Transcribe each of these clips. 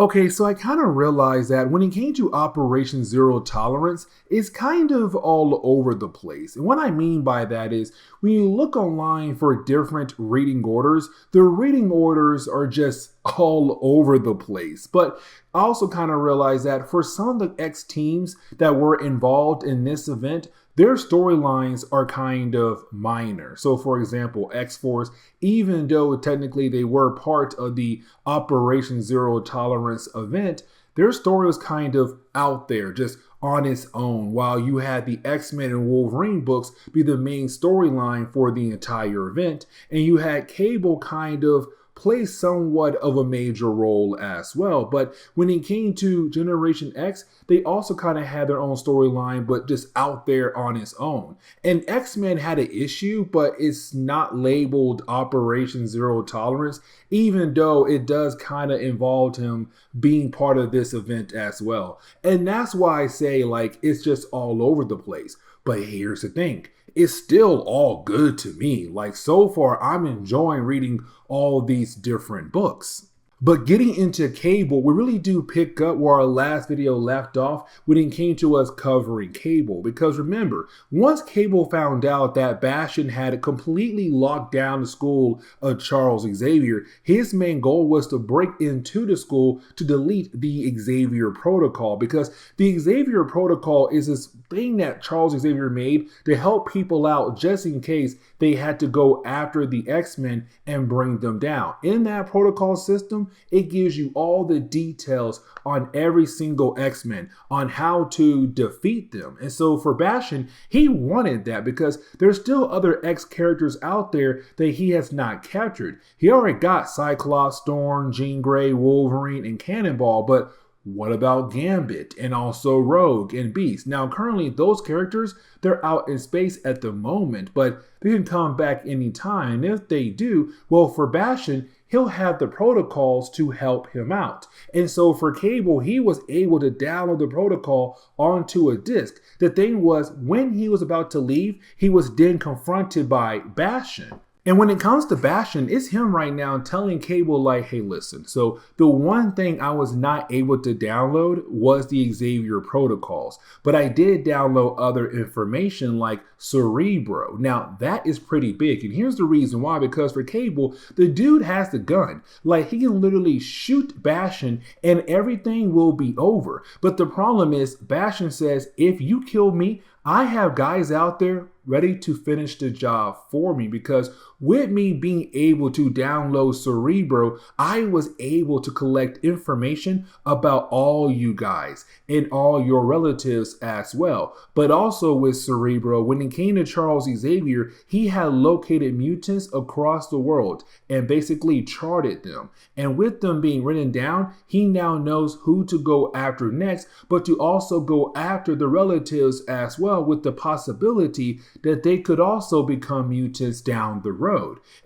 Okay, so I kind of realized that when it came to Operation Zero Tolerance, it's kind of all over the place. And what I mean by that is when you look online for different reading orders, the reading orders are just all over the place. But I also kind of realized that for some of the X teams that were involved in this event, their storylines are kind of minor. So, for example, X-Force, even though technically they were part of the Operation Zero Tolerance event, their story was kind of out there, just on its own, while you had the X-Men and Wolverine books be the main storyline for the entire event, and you had Cable kind of play somewhat of a major role as well. But when it came to Generation X, they also kind of had their own storyline, but just out there on its own. And X-Men had an issue, but it's not labeled Operation Zero Tolerance, even though it does kind of involve him being part of this event as well. And that's why I say, like, it's just all over the place. But here's the thing. It's still all good to me. Like, so far, I'm enjoying reading all these different books. But getting into Cable, we really do pick up where our last video left off when it came to us covering Cable. Because remember, once Cable found out that Bastion had completely locked down the school of Charles Xavier, his main goal was to break into the school to delete the Xavier Protocol. Because the Xavier Protocol is this thing that Charles Xavier made to help people out just in case they had to go after the X-Men and bring them down. In that protocol system, it gives you all the details on every single X-Men, on how to defeat them. And so for Bastion, he wanted that because there's still other X characters out there that he has not captured. He already got Cyclops, Storm, Jean Grey, Wolverine, and Cannonball, but what about Gambit and also Rogue and Beast? Now, currently, those characters, they're out in space at the moment, but they can come back anytime. And if they do, well, for Bastion, he'll have the protocols to help him out. And so for Cable, he was able to download the protocol onto a disk. The thing was, when he was about to leave, he was then confronted by Bastion. And when it comes to Bastion, it's him right now telling Cable, like, hey, listen, so the one thing I was not able to download was the Xavier protocols, but I did download other information like Cerebro. Now, that is pretty big, and here's the reason why, because for Cable, the dude has the gun. Like, he can literally shoot Bastion and everything will be over. But the problem is, Bastion says, if you kill me, I have guys out there ready to finish the job for me, because with me being able to download Cerebro, I was able to collect information about all you guys and all your relatives as well. But also with Cerebro, when it came to Charles Xavier, he had located mutants across the world and basically charted them. And with them being written down, he now knows who to go after next, but to also go after the relatives as well, with the possibility that they could also become mutants down the road.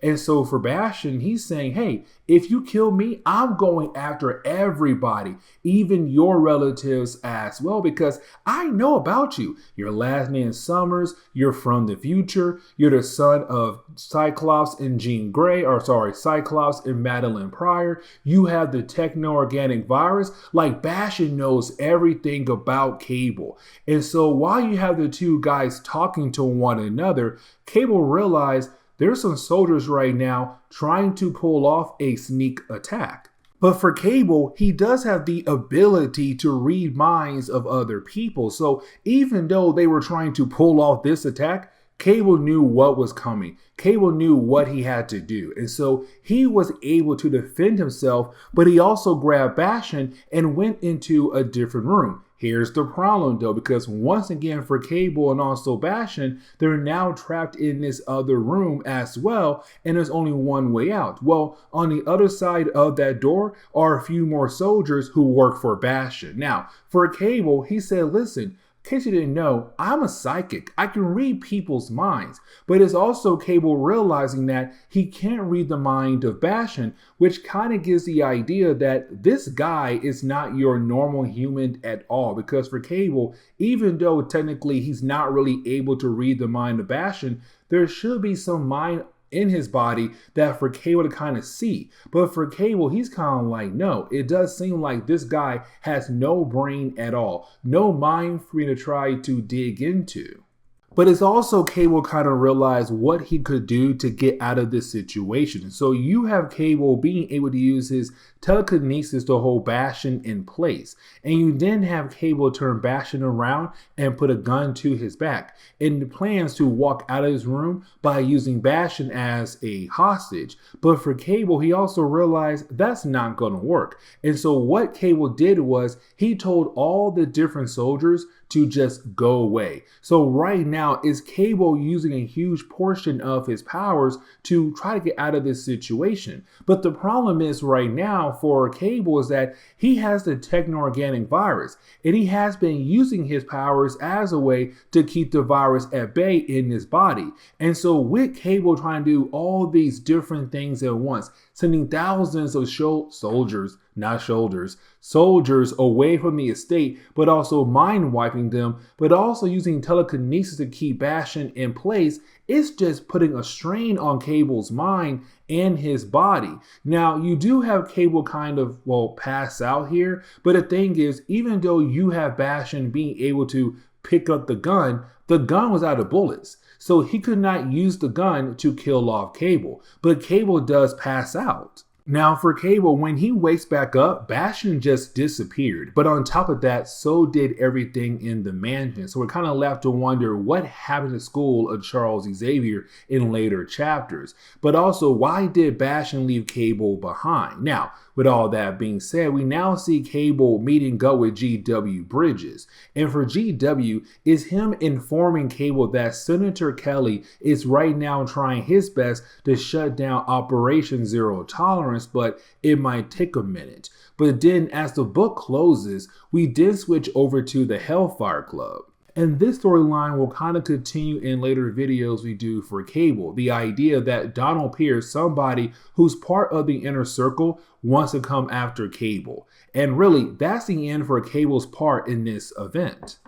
And so for Bastion, he's saying, hey, if you kill me, I'm going after everybody, even your relatives as well, because I know about you. Your last name is Summers, you're from the future, you're the son of Cyclops and Jean Grey, Cyclops and Madeline Pryor. You have the techno-organic virus. Like, Bastion knows everything about Cable. And so while you have the two guys talking to one another, Cable realized there's some soldiers right now trying to pull off a sneak attack. But for Cable, he does have the ability to read minds of other people. So even though they were trying to pull off this attack, Cable knew what was coming. Cable knew what he had to do. And so he was able to defend himself, but he also grabbed Bastion and went into a different room. Here's the problem though, because once again for Cable and also Bastion, they're now trapped in this other room as well, and there's only one way out. Well, on the other side of that door are a few more soldiers who work for Bastion. Now, for Cable, he said, listen, in case you didn't know, I'm a psychic. I can read people's minds. But it's also Cable realizing that he can't read the mind of Bastion, which kind of gives the idea that this guy is not your normal human at all. Because for Cable, even though technically he's not really able to read the mind of Bastion, there should be some mind in his body that for Cable to kind of see. But for Cable, he's kind of like, no, it does seem like this guy has no brain at all, no mind for me to try to dig into. But it's also Cable kind of realized what he could do to get out of this situation. So you have Cable being able to use his telekinesis to hold Bastion in place. And you then have Cable turn Bastion around and put a gun to his back. And plans to walk out of his room by using Bastion as a hostage. But for Cable, he also realized that's not going to work. And so what Cable did was he told all the different soldiers to just go away. So right now is Cable using a huge portion of his powers to try to get out of this situation. But the problem is right now for Cable is that he has the techno-organic virus and he has been using his powers as a way to keep the virus at bay in his body. And so with Cable trying to do all these different things at once, sending thousands of soldiers away from the estate, but also mind wiping them, but also using telekinesis to keep Bastion in place, it's just putting a strain on Cable's mind and his body. Now, you do have Cable kind of, pass out here, but the thing is, even though you have Bastion being able to pick up the gun was out of bullets. So he could not use the gun to kill off Cable, but Cable does pass out. Now for Cable, when he wakes back up, Bastion just disappeared. But on top of that, so did everything in the mansion. So we're kind of left to wonder what happened to school of Charles Xavier in later chapters. But also, why did Bastion leave Cable behind? Now, with all that being said, we now see Cable meeting up with GW Bridges. And for GW, is him informing Cable that Senator Kelly is right now trying his best to shut down Operation Zero Tolerance, but it might take a minute. But then as the book closes, we then switch over to the Hellfire Club. And this storyline will kind of continue in later videos we do for Cable. The idea that Donald Pierce, somebody who's part of the inner circle, wants to come after Cable. And really, that's the end for Cable's part in this event.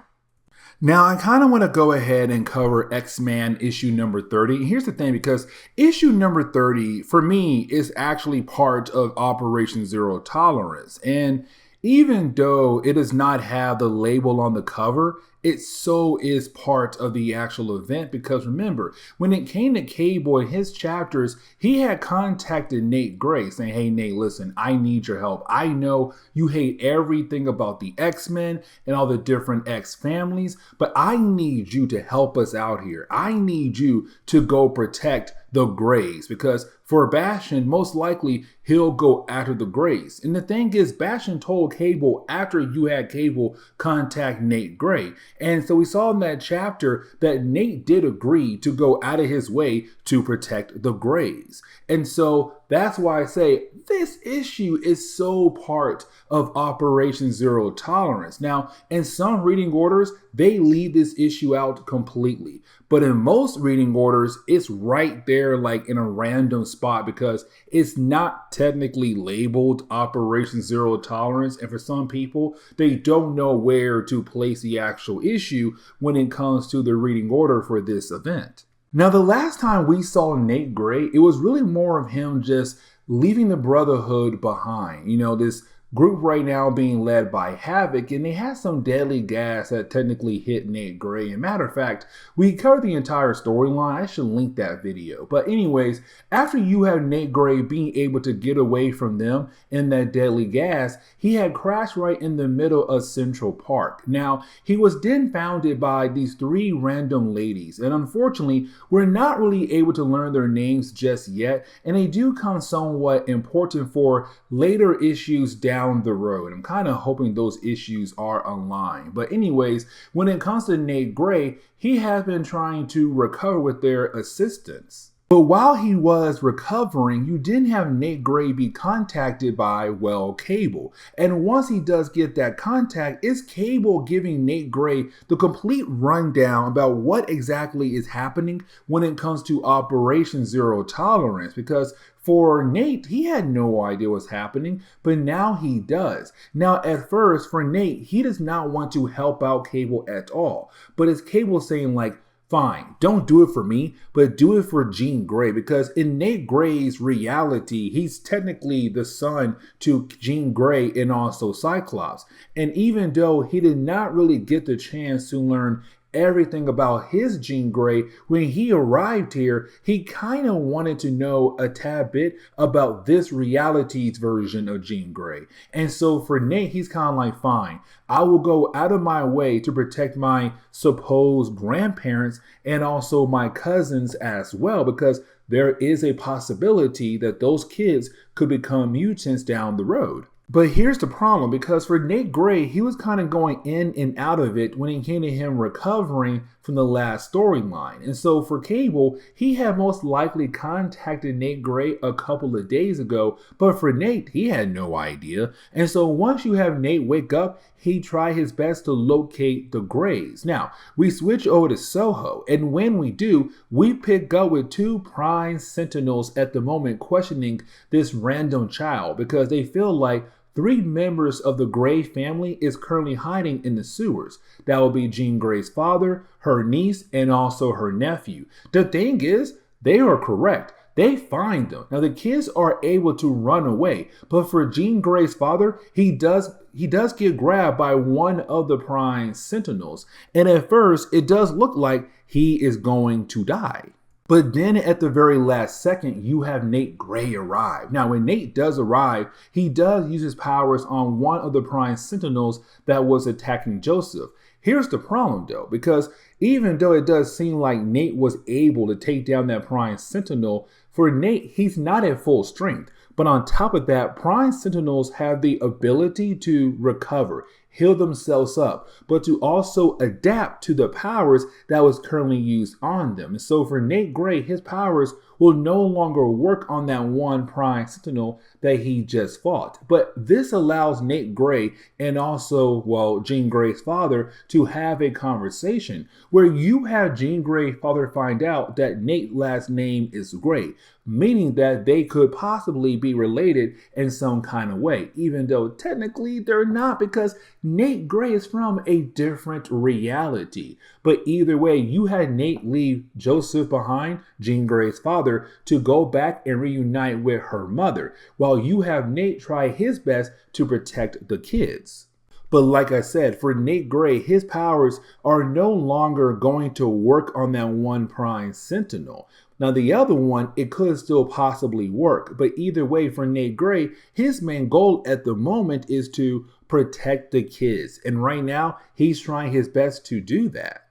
Now, I kind of want to go ahead and cover X-Men issue number 30. Here's the thing, because issue number 30, for me, is actually part of Operation Zero Tolerance. And even though it does not have the label on the cover, it so is part of the actual event, because remember, when it came to Cable in his chapters, he had contacted Nate Gray saying, hey Nate, listen, I need your help. I know you hate everything about the X-Men and all the different X families, but I need you to help us out here. I need you to go protect the Greys, because for Bastion, most likely he'll go after the Greys. And the thing is, Bastion told Cable after you had Cable contact Nate Gray. And so we saw in that chapter that Nate did agree to go out of his way to protect the Greys. And so that's why I say this issue is so part of Operation Zero Tolerance. Now, in some reading orders, they leave this issue out completely. But in most reading orders, it's right there like in a random spot, because it's not technically labeled Operation Zero Tolerance. And for some people, they don't know where to place the actual issue when it comes to the reading order for this event. Now, the last time we saw Nate Gray, it was really more of him just leaving the Brotherhood behind. You know, this group right now being led by Havoc, and they had some deadly gas that technically hit Nate Gray. And matter of fact, we covered the entire storyline. I should link that video. But anyways, after you have Nate Gray being able to get away from them in that deadly gas, he had crashed right in the middle of Central Park. Now, he was then founded by these 3 random ladies, and unfortunately, we're not really able to learn their names just yet, and they do come somewhat important for later issues down the road. I'm kind of hoping those issues are aligned. But anyways, when it comes to Nate Gray, he has been trying to recover with their assistance. But while he was recovering, you didn't have Nate Gray be contacted by, Cable. And once he does get that contact, it's Cable giving Nate Gray the complete rundown about what exactly is happening when it comes to Operation Zero Tolerance. Because for Nate, he had no idea what's happening, but now he does. Now, at first, for Nate, he does not want to help out Cable at all. But it's Cable saying like, fine, don't do it for me, but do it for Jean Grey, because in Nate Grey's reality, he's technically the son to Jean Grey and also Cyclops. And even though he did not really get the chance to learn everything about his Jean Grey, when he arrived here, he kind of wanted to know a tad bit about this reality's version of Jean Grey. And so for Nate, he's kind of like, fine, I will go out of my way to protect my supposed grandparents and also my cousins as well, because there is a possibility that those kids could become mutants down the road. But here's the problem, because for Nate Grey, he was kind of going in and out of it when it came to him recovering from the last storyline. And so for Cable, he had most likely contacted Nate Grey a couple of days ago, but for Nate, he had no idea. And so once you have Nate wake up, he tried his best to locate the Greys. Now, we switch over to Soho, and when we do, we pick up with two prime Sentinels at the moment questioning this random child, because they feel like 3 members of the Grey family is currently hiding in the sewers. That will be Jean Grey's father, her niece, and also her nephew. The thing is, they are correct. They find them. Now the kids are able to run away, but for Jean Grey's father, he does get grabbed by one of the prime Sentinels. And at first, it does look like he is going to die. But then at the very last second, you have Nate Grey arrive. Now, when Nate does arrive, he does use his powers on one of the prime Sentinels that was attacking Joseph. Here's the problem though, because even though it does seem like Nate was able to take down that prime Sentinel, for Nate, he's not at full strength. But on top of that, prime Sentinels have the ability to recover, heal themselves up, but to also adapt to the powers that was currently used on them. And so for Nate Grey, his powers will no longer work on that one prime Sentinel that he just fought. But this allows Nate Grey and also, well, Jean Grey's father to have a conversation where you have Jean Grey's father find out that Nate's last name is Grey, meaning that they could possibly be related in some kind of way, even though technically they're not, because Nate Grey is from a different reality. But either way, you had Nate leave Joseph behind, Jean Grey's father, to go back and reunite with her mother, while you have Nate try his best to protect the kids. But like I said, for Nate Grey, his powers are no longer going to work on that one prime Sentinel. Now the other one, it could still possibly work, but either way for Nate Grey, his main goal at the moment is to protect the kids. And right now, he's trying his best to do that.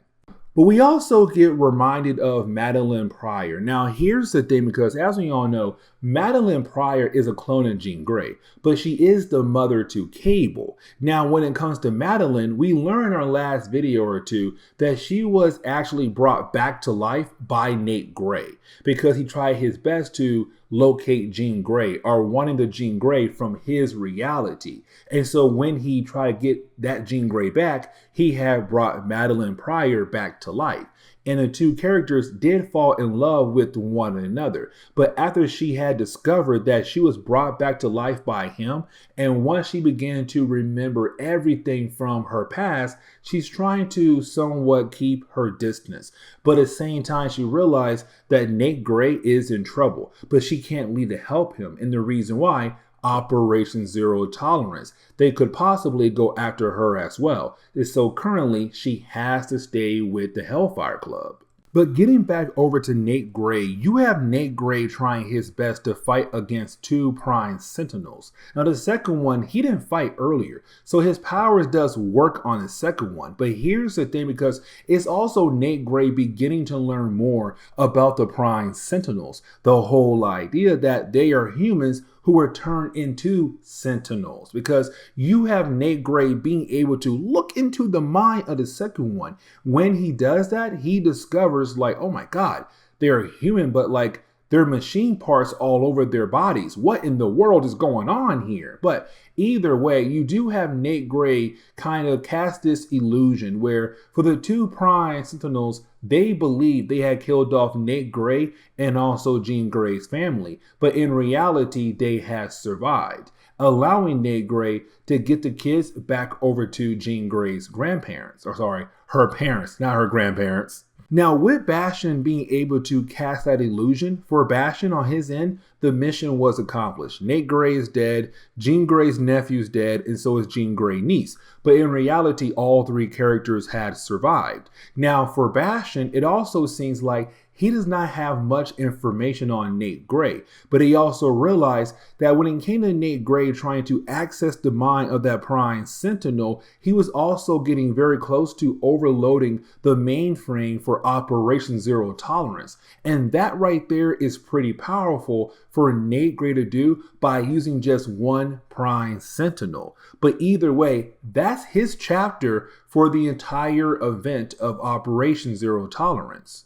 But we also get reminded of Madeline Pryor. Now, here's the thing, because as we all know, Madeline Pryor is a clone of Jean Grey, but she is the mother to Cable. Now, when it comes to Madeline, we learned in our last video or two that she was actually brought back to life by Nate Grey, because he tried his best to locate Jean Grey, or wanting the Jean Grey from his reality. And so when he tried to get that Jean Grey back, he had brought Madeline Pryor back to life. And the two characters did fall in love with one another. But after she had discovered that she was brought back to life by him, and once she began to remember everything from her past, she's trying to somewhat keep her distance. But at the same time, she realized that Nate Grey is in trouble, but she can't leave to help him. And the reason why, Operation Zero Tolerance. They could possibly go after her as well. And so currently, she has to stay with the Hellfire Club. But getting back over to Nate Grey, you have Nate Grey trying his best to fight against 2 prime Sentinels. Now the second one, he didn't fight earlier, so his powers does work on the second one. But here's the thing, because it's also Nate Grey beginning to learn more about the prime Sentinels. The whole idea that they are humans who were turned into Sentinels, because you have Nate Grey being able to look into the mind of the second one. When he does that, he discovers like, oh my God, they're human, but like there are machine parts all over their bodies. What in the world is going on here? But either way, you do have Nate Grey kind of cast this illusion where for the 2 prime Sentinels, they believed they had killed off Nate Grey and also Jean Grey's family. But in reality, they had survived, allowing Nate Grey to get the kids back over to Jean Grey's grandparents. Or sorry, her parents, not her grandparents. Now, with Bastion being able to cast that illusion, for Bastion on his end, the mission was accomplished. Nate Gray is dead, Jean Grey's nephew's dead, and so is Jean Grey's niece. But in reality, all three characters had survived. Now, for Bastion, it also seems like he does not have much information on Nate Gray, but he also realized that when it came to Nate Gray trying to access the mind of that prime Sentinel, he was also getting very close to overloading the mainframe for Operation Zero Tolerance. And that right there is pretty powerful for Nate Gray to do by using just one prime Sentinel. But either way, that's his chapter for the entire event of Operation Zero Tolerance.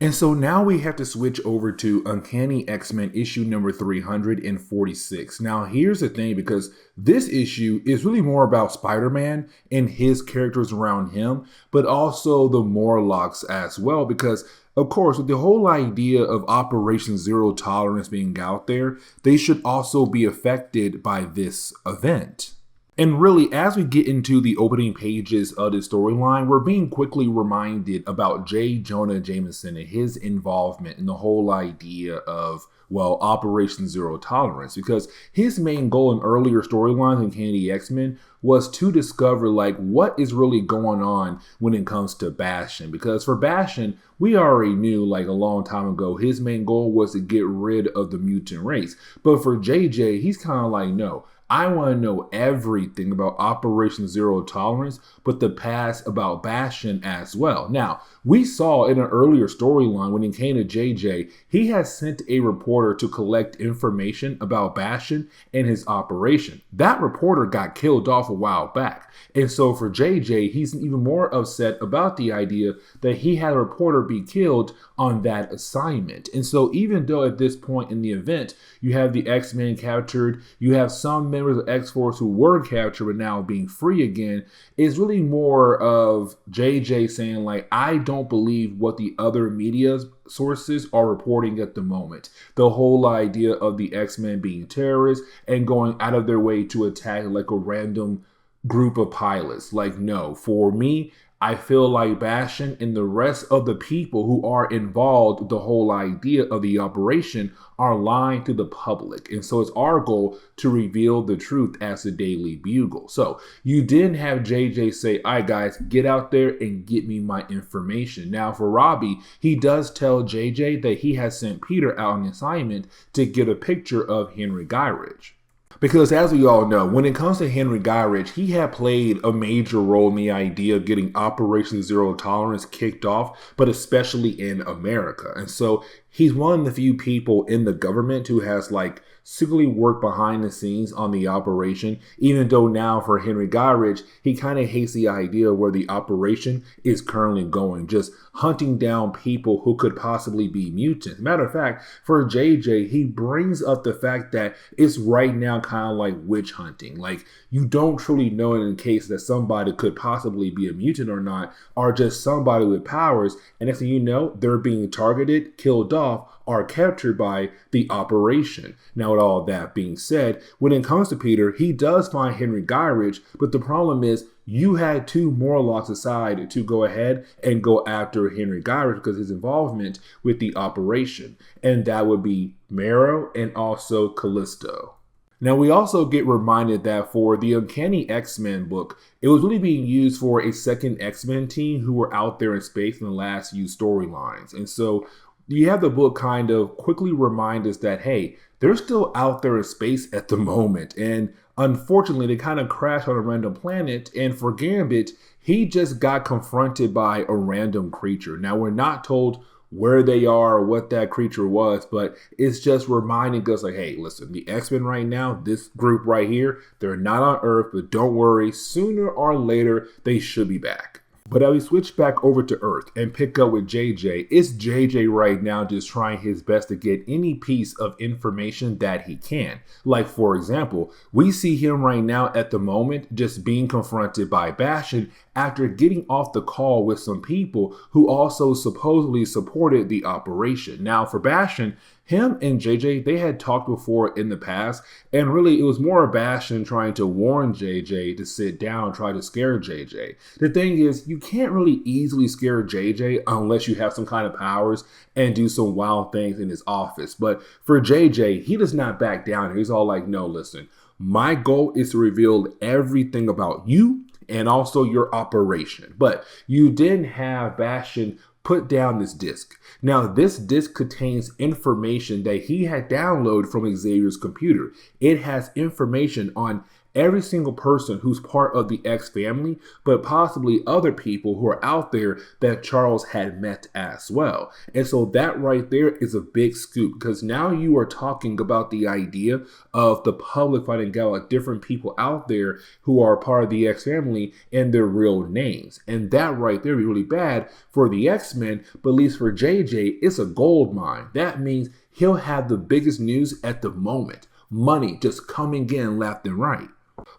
And so now we have to switch over to Uncanny X-Men issue number 346. Now here's the thing, because this issue is really more about Spider-Man and his characters around him, but also the Morlocks as well, because of course, with the whole idea of Operation Zero Tolerance being out there, they should also be affected by this event. And really, as we get into the opening pages of the storyline, we're being quickly reminded about J. Jonah Jameson and his involvement in the whole idea of, well, Operation Zero Tolerance, because his main goal in earlier storylines in Uncanny X-Men was to discover, like, what is really going on when it comes to Bastion. Because for Bastion, we already knew, like, a long time ago, his main goal was to get rid of the mutant race. But for JJ, he's kind of like, no, I want to know everything about Operation Zero Tolerance, but the past about Bastion as well. Now, we saw in an earlier storyline when it came to JJ, he had sent a reporter to collect information about Bastion and his operation. That reporter got killed off a while back. And so for JJ, he's even more upset about the idea that he had a reporter be killed on that assignment. And so even though at this point in the event, you have the X-Men captured, you have some members of X-Force who were captured but now being free again, it's really more of JJ saying, like, I don't believe what the other media sources are reporting at the moment. The whole idea of the X-Men being terrorists and going out of their way to attack like a random group of pilots. Like, no, for me, I feel like Bastion and the rest of the people who are involved with the whole idea of the operation are lying to the public. And so it's our goal to reveal the truth as the Daily Bugle. So you didn't have JJ say, all right, guys, get out there and get me my information. Now for Robbie, he does tell JJ that he has sent Peter out on assignment to get a picture of Henry Gyrich. Because as we all know, when it comes to Henry Gyrich, he had played a major role in the idea of getting Operation Zero Tolerance kicked off, but especially in America. And so he's one of the few people in the government who has like secretly worked behind the scenes on the operation, even though now for Henry Gyrich, he kind of hates the idea where the operation is currently going, just hunting down people who could possibly be mutants. Matter of fact, for JJ, he brings up the fact that it's right now kind of like witch hunting. Like, you don't truly know in case that somebody could possibly be a mutant or not, or just somebody with powers, and next thing you know, they're being targeted, killed off, are captured by the operation. Now, with all that being said, when it comes to Peter, he does find Henry Gyrich, but the problem is you had two Morlocks aside to go ahead and go after Henry Gyrich because of his involvement with the operation. And that would be Marrow and also Callisto. Now, we also get reminded that for the Uncanny X-Men book, it was really being used for a second X-Men team who were out there in space in the last few storylines. And so you have the book kind of quickly remind us that, hey, they're still out there in space at the moment. And unfortunately, they kind of crashed on a random planet. And for Gambit, he just got confronted by a random creature. Now, we're not told where they are or what that creature was, but it's just reminding us like, hey, listen, the X-Men right now, this group right here, they're not on Earth, but don't worry, sooner or later, they should be back. But as we switch back over to Earth and pick up with JJ, it's JJ right now just trying his best to get any piece of information that he can. Like, for example, we see him right now at the moment just being confronted by Bastion after getting off the call with some people who also supposedly supported the operation. Now, for Bastion, him and JJ, they had talked before in the past, and really it was more Bastion trying to warn JJ to sit down, try to scare JJ. The thing is, you can't really easily scare JJ unless you have some kind of powers and do some wild things in his office. But for JJ, he does not back down. He's all like, no, listen, my goal is to reveal everything about you and also your operation. But you didn't have Bastion put down this disk. Now, this disk contains information that he had downloaded from Xavier's computer. It has information on every single person who's part of the X family, but possibly other people who are out there that Charles had met as well. And so that right there is a big scoop, because now you are talking about the idea of the public finding out different people out there who are part of the X family and their real names. And that right there is really bad for the X-Men, but at least for JJ, it's a gold mine. That means he'll have the biggest news at the moment. Money just coming in left and right.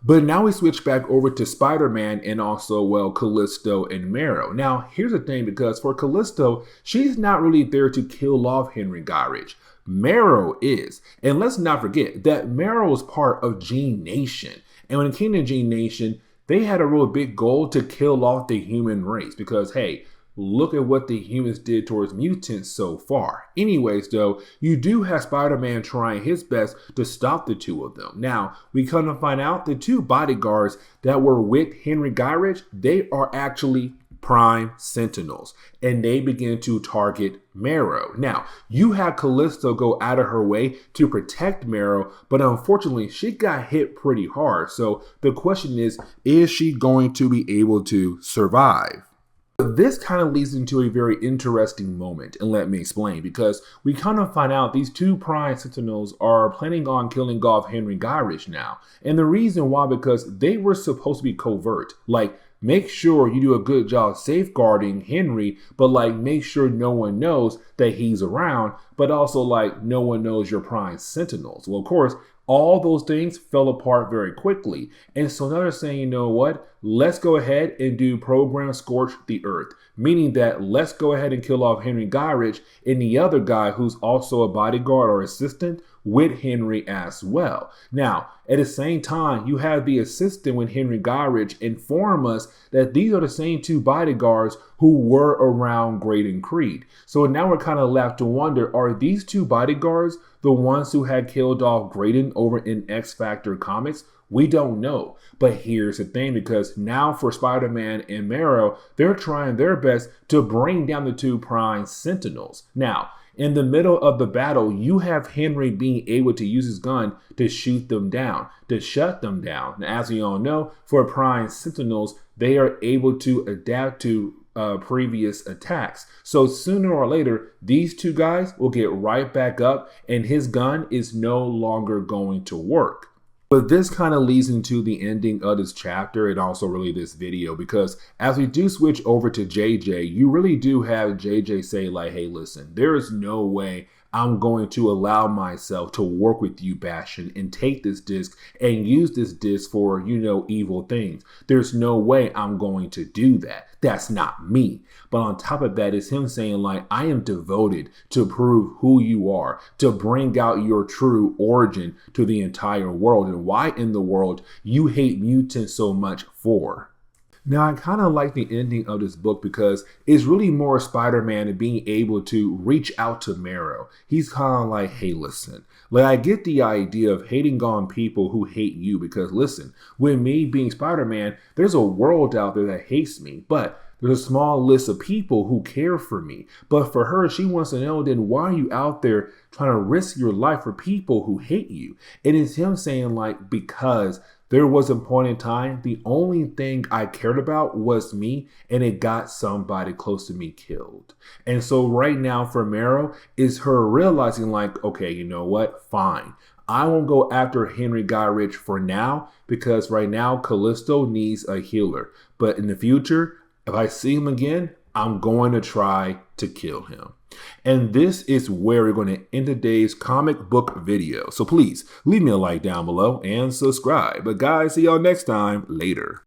But now we switch back over to Spider-Man and also, well, Callisto and Marrow. Now, here's the thing, because for Callisto, she's not really there to kill off Henry Gyrich. Marrow is. And let's not forget that Marrow is part of Gene Nation. And when it came to Gene Nation, they had a real big goal to kill off the human race because, hey, look at what the humans did towards mutants so far. Anyways, though, you do have Spider-Man trying his best to stop the two of them. Now, we come to find out the two bodyguards that were with Henry Gyrich, they are actually Prime Sentinels, and they begin to target Marrow. Now, you have Callisto go out of her way to protect Marrow, but unfortunately, she got hit pretty hard. So the question is she going to be able to survive? This kind of leads into a very interesting moment, and let me explain, because we kind of find out these two Prime Sentinels are planning on killing off Henry Gyrich now. And the reason why, because they were supposed to be covert, like make sure you do a good job safeguarding Henry, but like make sure no one knows that he's around, but also like no one knows you're Prime Sentinels. Well, of course, all those things fell apart very quickly. And so now they're saying, you know what? Let's go ahead and do program Scorch the Earth. Meaning that let's go ahead and kill off Henry Gyrich and the other guy who's also a bodyguard or assistant with Henry as well. Now, at the same time, you have the assistant with Henry Gyrich inform us that these are the same two bodyguards who were around Graydon Creed. So now we're kind of left to wonder, are these two bodyguards the ones who had killed off Graydon over in X Factor Comics? We don't know. But here's the thing, because now for Spider-Man and Marrow, they're trying their best to bring down the two Prime Sentinels. Now, in the middle of the battle, you have Henry being able to use his gun to shoot them down, to shut them down. And as we all know, for Prime Sentinels, they are able to adapt to previous attacks. So sooner or later, these two guys will get right back up and his gun is no longer going to work. But this kind of leads into the ending of this chapter and also really this video, because as we do switch over to JJ, you really do have JJ say like, hey, listen, there is no way I'm going to allow myself to work with you, Bastion, and take this disc and use this disc for, you know, evil things. There's no way I'm going to do that. That's not me. But on top of that is him saying like, I am devoted to prove who you are, to bring out your true origin to the entire world and why in the world you hate mutants so much for. Now, I kind of like the ending of this book because it's really more Spider-Man being able to reach out to Marrow. He's kind of like, hey, listen, like I get the idea of hating on people who hate you because listen, with me being Spider-Man, there's a world out there that hates me, but there's a small list of people who care for me. But for her, she wants to know, then why are you out there trying to risk your life for people who hate you? And it's him saying like, because there was a point in time, the only thing I cared about was me, and it got somebody close to me killed. And so right now for Marrow is her realizing like, okay, you know what? Fine. I won't go after Henry Gyrich for now because right now Callisto needs a healer. But in the future, if I see him again, I'm going to try to kill him. And this is where we're going to end today's comic book video. So please leave me a like down below and subscribe. But guys, see y'all next time. Later.